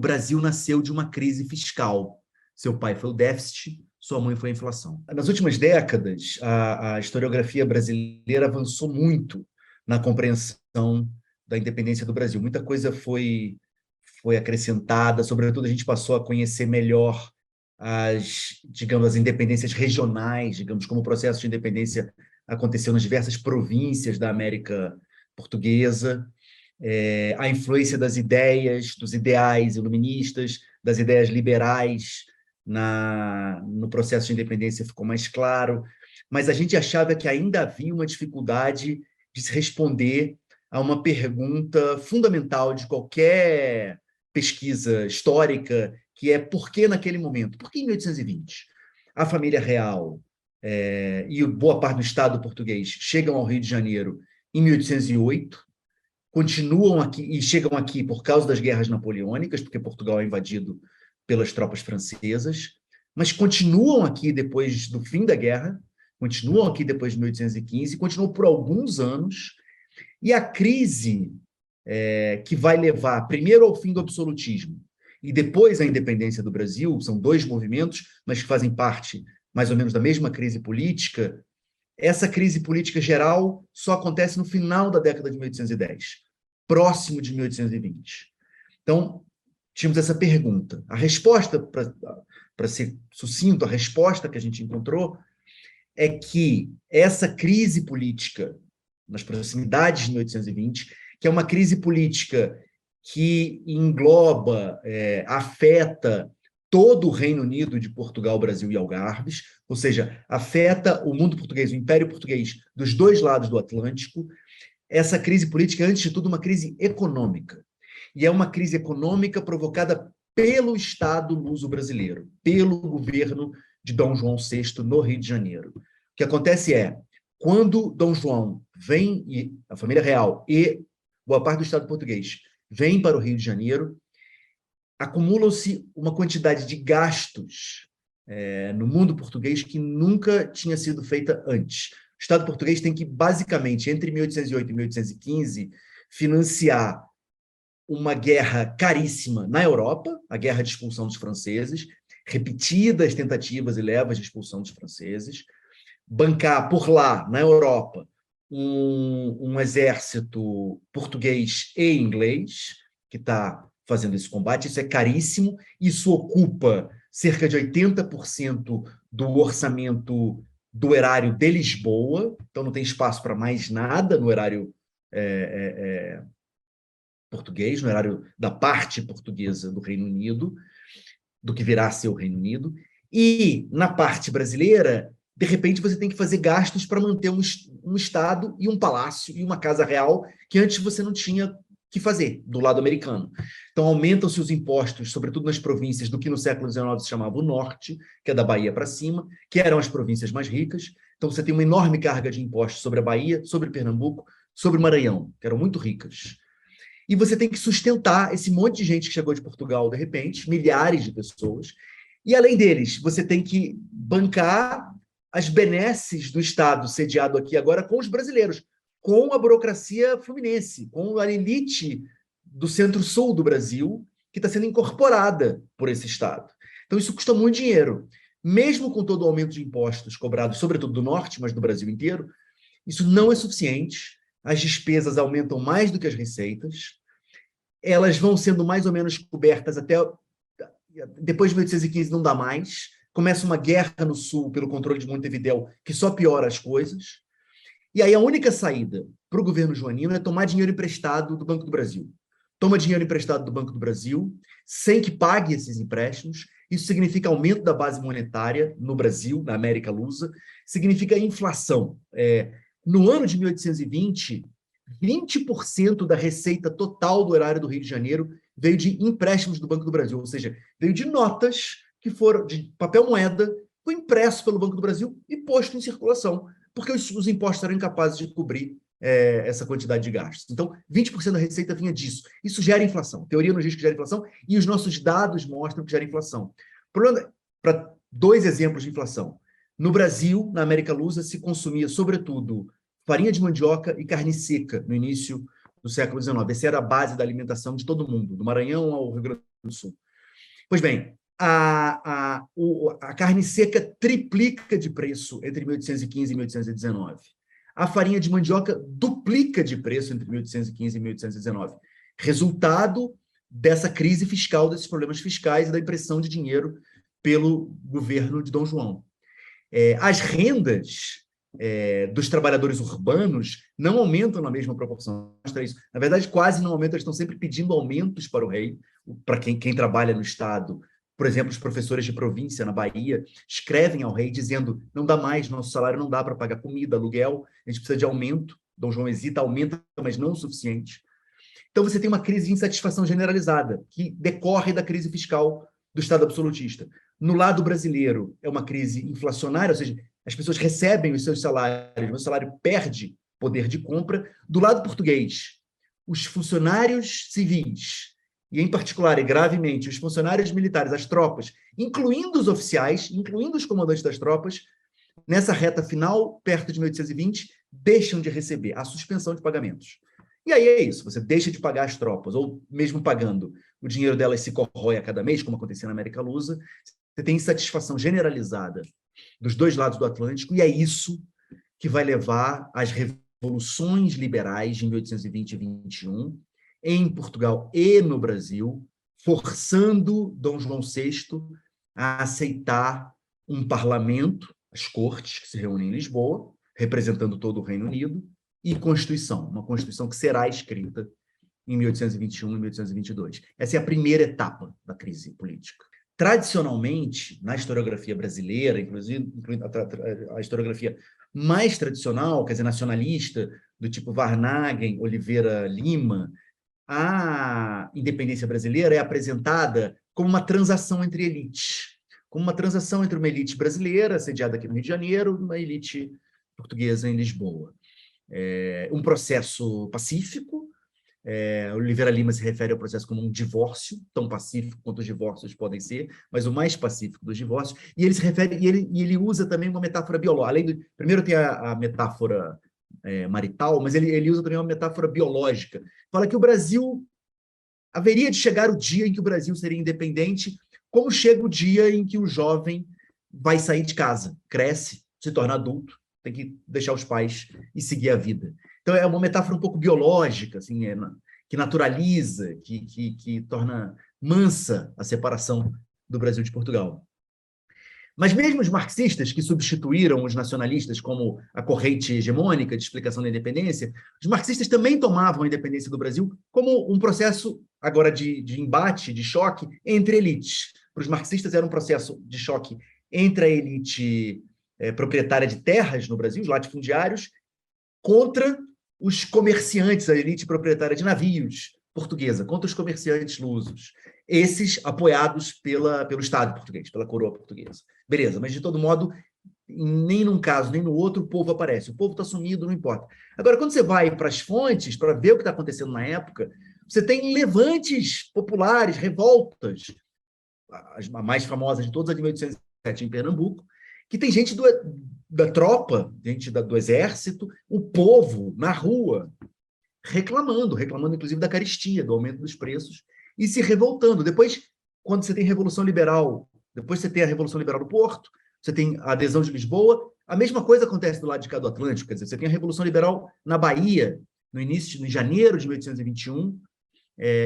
Brasil nasceu de uma crise fiscal. Seu pai foi o déficit, sua mãe foi a inflação. Nas últimas décadas, a historiografia brasileira avançou muito na compreensão da independência do Brasil. Muita coisa foi acrescentada, sobretudo a gente passou a conhecer melhor as independências regionais, digamos, como o processo de independência aconteceu nas diversas províncias da América Portuguesa, a influência das ideias, dos ideais iluministas, das ideias liberais no processo de independência ficou mais claro, mas a gente achava que ainda havia uma dificuldade de se responder a uma pergunta fundamental de qualquer pesquisa histórica, que é por que naquele momento? Por que em 1820? A família real e boa parte do Estado português chegam ao Rio de Janeiro em 1808, continuam aqui e chegam aqui por causa das guerras napoleônicas, porque Portugal é invadido pelas tropas francesas, mas continuam aqui depois do fim da guerra, continuam aqui depois de 1815, continuam por alguns anos, e a crise que vai levar primeiro ao fim do absolutismo e depois à independência do Brasil, são dois movimentos, mas que fazem parte mais ou menos da mesma crise política. Essa crise política geral só acontece no final da década de 1810, próximo de 1820. Então, tínhamos essa pergunta. A resposta, para ser sucinto, a resposta que a gente encontrou é que essa crise política, nas proximidades de 1820, que é uma crise política que engloba, afeta todo o Reino Unido de Portugal, Brasil e Algarves, ou seja, afeta o mundo português, o Império Português, dos dois lados do Atlântico. Essa crise política é, antes de tudo, uma crise econômica. E é uma crise econômica provocada pelo Estado luso-brasileiro, pelo governo de Dom João VI no Rio de Janeiro. O que acontece é, quando Dom João vem, e a família real e boa parte do Estado português vem para o Rio de Janeiro, acumulam-se uma quantidade de gastos no mundo português que nunca tinha sido feita antes. O Estado português tem que, basicamente, entre 1808 e 1815, financiar uma guerra caríssima na Europa, a guerra de expulsão dos franceses, repetidas tentativas e levas de expulsão dos franceses, bancar por lá, na Europa, um exército português e inglês, que está fazendo esse combate. Isso é caríssimo, isso ocupa cerca de 80% do orçamento do erário de Lisboa, então não tem espaço para mais nada no erário português, no erário da parte portuguesa do Reino Unido, do que virá a ser o Reino Unido. E, na parte brasileira, de repente, você tem que fazer gastos para manter um Estado e um palácio e uma casa real que antes você não tinha que fazer, do lado americano. Então, aumentam-se os impostos, sobretudo nas províncias do que no século XIX se chamava o Norte, que é da Bahia para cima, que eram as províncias mais ricas. Então, você tem uma enorme carga de impostos sobre a Bahia, sobre Pernambuco, sobre o Maranhão, que eram muito ricas. E você tem que sustentar esse monte de gente que chegou de Portugal, de repente, milhares de pessoas. E, além deles, você tem que bancar as benesses do Estado sediado aqui agora com os brasileiros, com a burocracia fluminense, com a elite do centro-sul do Brasil, que está sendo incorporada por esse Estado. Então, isso custa muito dinheiro. Mesmo com todo o aumento de impostos cobrados, sobretudo do Norte, mas do Brasil inteiro, isso não é suficiente. As despesas aumentam mais do que as receitas. Elas vão sendo mais ou menos cobertas até... Depois de 1815 não dá mais. Começa uma guerra no Sul pelo controle de Montevidéu, que só piora as coisas. E aí a única saída para o governo joanino é tomar dinheiro emprestado do Banco do Brasil. Toma dinheiro emprestado do Banco do Brasil, sem que pague esses empréstimos. Isso significa aumento da base monetária no Brasil, na América Lusa. Significa inflação. No ano de 1820, 20% da receita total do erário do Rio de Janeiro veio de empréstimos do Banco do Brasil, ou seja, veio de notas que foram de papel moeda, foi impresso pelo Banco do Brasil e posto em circulação, porque os impostos eram incapazes de cobrir essa quantidade de gastos. Então, 20% da receita vinha disso. Isso gera inflação. A teoria nos diz que gera inflação e os nossos dados mostram que gera inflação. Para dois exemplos de inflação. No Brasil, na América Lusa, se consumia, sobretudo, farinha de mandioca e carne seca no início do século XIX. Essa era a base da alimentação de todo mundo, do Maranhão ao Rio Grande do Sul. Pois bem, a carne seca triplica de preço entre 1815 e 1819. A farinha de mandioca duplica de preço entre 1815 e 1819. Resultado dessa crise fiscal, desses problemas fiscais e da impressão de dinheiro pelo governo de Dom João. As rendas dos trabalhadores urbanos não aumentam na mesma proporção. Na verdade, quase não aumentam, eles estão sempre pedindo aumentos para o rei, para quem trabalha no Estado. Por exemplo, os professores de província na Bahia escrevem ao rei dizendo: não dá mais, nosso salário não dá para pagar comida, aluguel, a gente precisa de aumento. Dom João hesita, aumenta, mas não o suficiente. Então você tem uma crise de insatisfação generalizada, que decorre da crise fiscal do Estado absolutista. No lado brasileiro, é uma crise inflacionária, ou seja, as pessoas recebem os seus salários, o salário perde poder de compra. Do lado português, os funcionários civis, e em particular e gravemente os funcionários militares, as tropas, incluindo os oficiais, incluindo os comandantes das tropas, nessa reta final, perto de 1820, deixam de receber a suspensão de pagamentos. E aí é isso, você deixa de pagar as tropas, ou mesmo pagando, o dinheiro delas se corrói a cada mês, como acontecia na América Lusa, você tem insatisfação generalizada dos dois lados do Atlântico, e é isso que vai levar às revoluções liberais de 1820 e 21, em Portugal e no Brasil, forçando Dom João VI a aceitar um parlamento, as cortes que se reúnem em Lisboa, representando todo o Reino Unido, e Constituição, uma Constituição que será escrita em 1821 e 1822. Essa é a primeira etapa da crise política. Tradicionalmente, na historiografia brasileira, inclusive a historiografia mais tradicional, quer dizer, nacionalista, do tipo Varnhagen, Oliveira Lima, a independência brasileira é apresentada como uma transação entre elites, como uma transação entre uma elite brasileira, sediada aqui no Rio de Janeiro, e uma elite portuguesa em Lisboa. Um processo pacífico. Oliveira Lima se refere ao processo como um divórcio, tão pacífico quanto os divórcios podem ser, mas o mais pacífico dos divórcios, e ele se refere, e ele usa também uma metáfora biológica. Primeiro tem a metáfora marital, mas ele usa também uma metáfora biológica. Fala que o Brasil haveria de chegar o dia em que o Brasil seria independente, como chega o dia em que o jovem vai sair de casa, cresce, se torna adulto, tem que deixar os pais e seguir a vida. Então, é uma metáfora um pouco biológica, assim, que naturaliza, que torna mansa a separação do Brasil de Portugal. Mas mesmo os marxistas, que substituíram os nacionalistas como a corrente hegemônica de explicação da independência, os marxistas também tomavam a independência do Brasil como um processo, agora, de embate, de choque entre elites. Para os marxistas era um processo de choque entre a elite proprietária de terras no Brasil, os latifundiários, contra os comerciantes, a elite proprietária de navios portuguesa, contra os comerciantes lusos, esses apoiados pelo Estado português, pela coroa portuguesa. Beleza, mas de todo modo, nem num caso nem no outro o povo aparece. O povo está sumido, não importa. Agora, quando você vai para as fontes, para ver o que está acontecendo na época, você tem levantes populares, revoltas, a mais famosa de todas, a de 1807, em Pernambuco, que tem gente da tropa, gente do exército, o povo na rua, reclamando inclusive da carestia, do aumento dos preços, e se revoltando. Depois, quando você tem Revolução Liberal, depois você tem a Revolução Liberal do Porto, você tem a adesão de Lisboa, a mesma coisa acontece do lado de cá do Atlântico, quer dizer, você tem a Revolução Liberal na Bahia, em janeiro de 1821,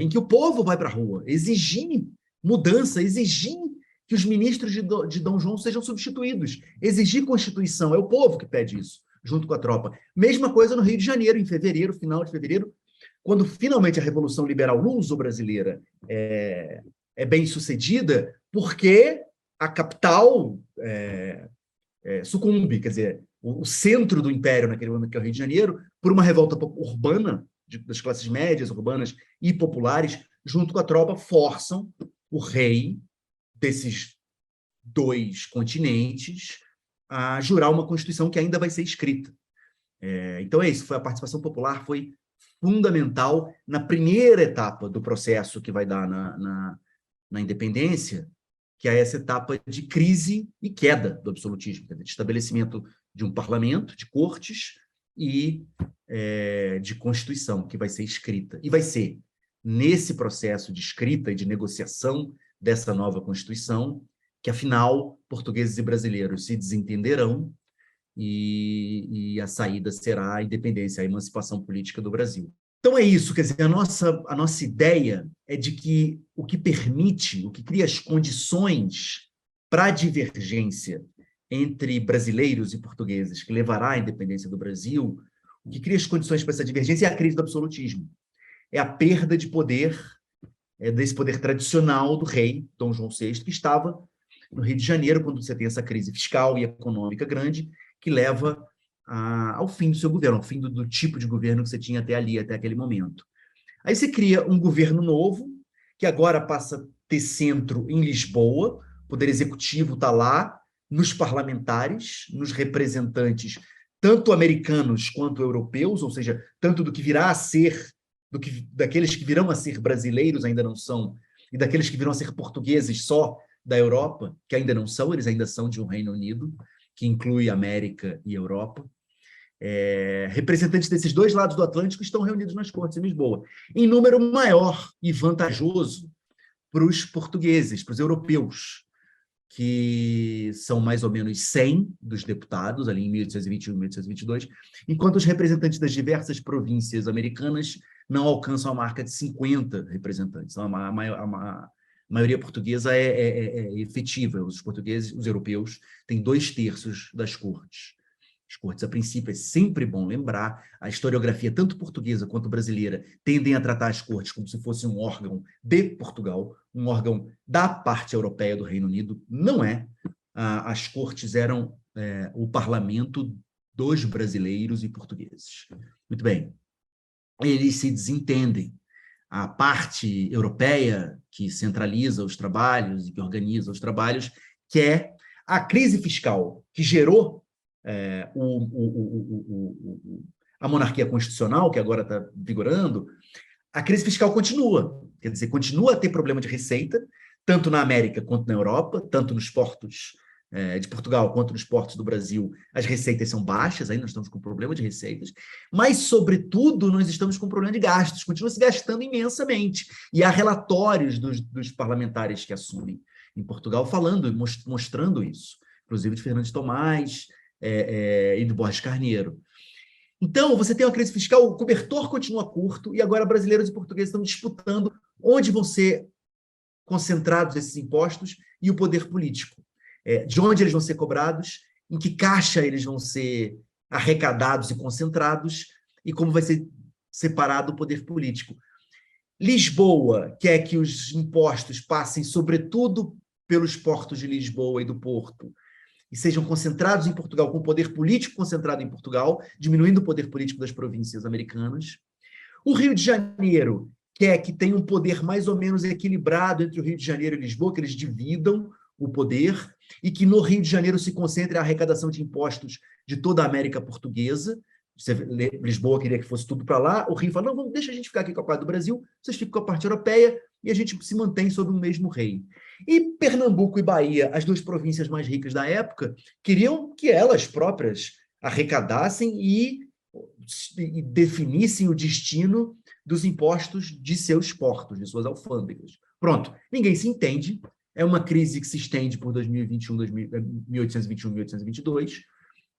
em que o povo vai para a rua exigir mudança, exigir que os ministros de Dom João sejam substituídos, exigir Constituição, é o povo que pede isso, junto com a tropa. Mesma coisa no Rio de Janeiro, em fevereiro, final de fevereiro, quando finalmente a Revolução Liberal luso-brasileira é bem sucedida, porque a capital sucumbe, quer dizer, o centro do império naquele momento, que é o Rio de Janeiro, por uma revolta urbana, das classes médias, urbanas e populares, junto com a tropa, forçam o rei desses dois continentes a jurar uma Constituição que ainda vai ser escrita. Então é isso, a participação popular foi fundamental na primeira etapa do processo que vai dar na independência, que é essa etapa de crise e queda do absolutismo, de estabelecimento de um parlamento, de cortes e de Constituição, que vai ser escrita. E vai ser nesse processo de escrita e de negociação dessa nova Constituição, que, afinal, portugueses e brasileiros se desentenderão e a saída será a independência, a emancipação política do Brasil. Então é isso, quer dizer, a nossa ideia é de que o que permite, o que cria as condições para a divergência entre brasileiros e portugueses, que levará à independência do Brasil, o que cria as condições para essa divergência é a crise do absolutismo. É a perda de poder, desse poder tradicional do rei, Dom João VI, que estava no Rio de Janeiro, quando você tem essa crise fiscal e econômica grande, que leva ao fim do seu governo, ao fim do tipo de governo que você tinha até ali, até aquele momento. Aí você cria um governo novo, que agora passa a ter centro em Lisboa, o poder executivo está lá, nos parlamentares, nos representantes, tanto americanos quanto europeus, ou seja, tanto do que virá a ser, daqueles que virão a ser brasileiros, ainda não são, e daqueles que virão a ser portugueses só da Europa, que ainda não são, eles ainda são de um Reino Unido, que inclui América e Europa. Representantes desses dois lados do Atlântico estão reunidos nas cortes em Lisboa, em número maior e vantajoso para os portugueses, para os europeus, que são mais ou menos 100 dos deputados, ali em 1821 e 1822, enquanto os representantes das diversas províncias americanas não alcançam a marca de 50 representantes. Então, a maioria portuguesa é efetiva. Os portugueses, os europeus, têm 2/3 das cortes. As cortes, a princípio, é sempre bom lembrar, a historiografia, tanto portuguesa quanto brasileira, tendem a tratar as cortes como se fosse um órgão de Portugal, um órgão da parte europeia do Reino Unido. Não é. As cortes eram o parlamento dos brasileiros e portugueses. Muito bem. Eles se desentendem. A parte europeia, que centraliza os trabalhos e que organiza os trabalhos, quer a crise fiscal que gerou a monarquia constitucional, que agora está vigorando. A crise fiscal continua, quer dizer, continua a ter problema de receita, tanto na América quanto na Europa, tanto nos portos de Portugal quanto nos portos do Brasil, as receitas são baixas, ainda nós estamos com problema de receitas, mas, sobretudo, nós estamos com problema de gastos, continua se gastando imensamente, e há relatórios dos parlamentares que assumem em Portugal falando, mostrando isso, inclusive de Fernando de Tomás e do Borges Carneiro. Então, você tem uma crise fiscal, o cobertor continua curto, e agora brasileiros e portugueses estão disputando onde vão ser concentrados esses impostos e o poder político. De onde eles vão ser cobrados, em que caixa eles vão ser arrecadados e concentrados, e como vai ser separado o poder político. Lisboa quer que os impostos passem, sobretudo, pelos portos de Lisboa e do Porto, e sejam concentrados em Portugal, com o poder político concentrado em Portugal, diminuindo o poder político das províncias americanas. O Rio de Janeiro quer que tenha um poder mais ou menos equilibrado entre o Rio de Janeiro e Lisboa, que eles dividam o poder, e que no Rio de Janeiro se concentre a arrecadação de impostos de toda a América portuguesa. Lisboa queria que fosse tudo para lá, o Rio fala, não, deixa a gente ficar aqui com a parte do Brasil, vocês ficam com a parte europeia, e a gente se mantém sob o mesmo rei. E Pernambuco e Bahia, as duas províncias mais ricas da época, queriam que elas próprias arrecadassem e definissem o destino dos impostos de seus portos, de suas alfândegas. Pronto, ninguém se entende, é uma crise que se estende por 1821, 1822.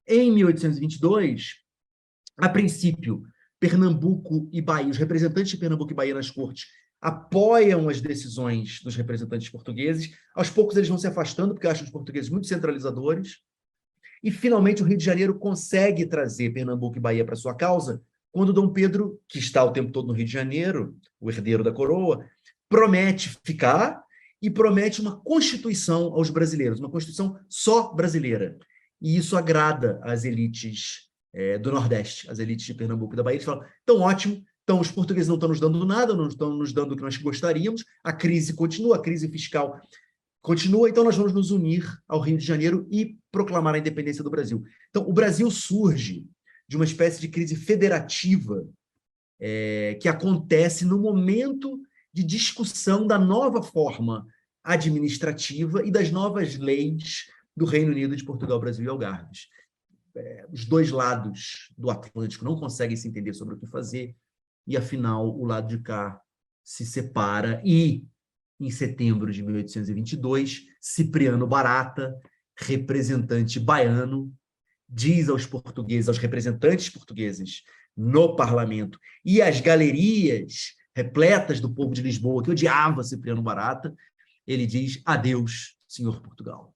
Em 1822, a princípio, Pernambuco e Bahia, os representantes de Pernambuco e Bahia nas cortes apoiam as decisões dos representantes portugueses. Aos poucos eles vão se afastando, porque acham os portugueses muito centralizadores. E, finalmente, o Rio de Janeiro consegue trazer Pernambuco e Bahia para sua causa, quando Dom Pedro, que está o tempo todo no Rio de Janeiro, o herdeiro da coroa, promete ficar e promete uma constituição aos brasileiros, uma constituição só brasileira. E isso agrada às elites do Nordeste, as elites de Pernambuco e da Bahia. Eles falam, então ótimo, então os portugueses não estão nos dando nada, não estão nos dando o que nós gostaríamos, a crise continua, a crise fiscal continua, então nós vamos nos unir ao Rio de Janeiro e proclamar a independência do Brasil. Então, o Brasil surge de uma espécie de crise federativa que acontece no momento de discussão da nova forma administrativa e das novas leis do Reino Unido, de Portugal, Brasil e Algarves. Os dois lados do Atlântico não conseguem se entender sobre o que fazer, e, afinal, o lado de cá se separa e, em setembro de 1822, Cipriano Barata, representante baiano, diz aos portugueses, aos representantes portugueses no parlamento e às galerias repletas do povo de Lisboa, que odiava Cipriano Barata, ele diz: adeus, senhor Portugal.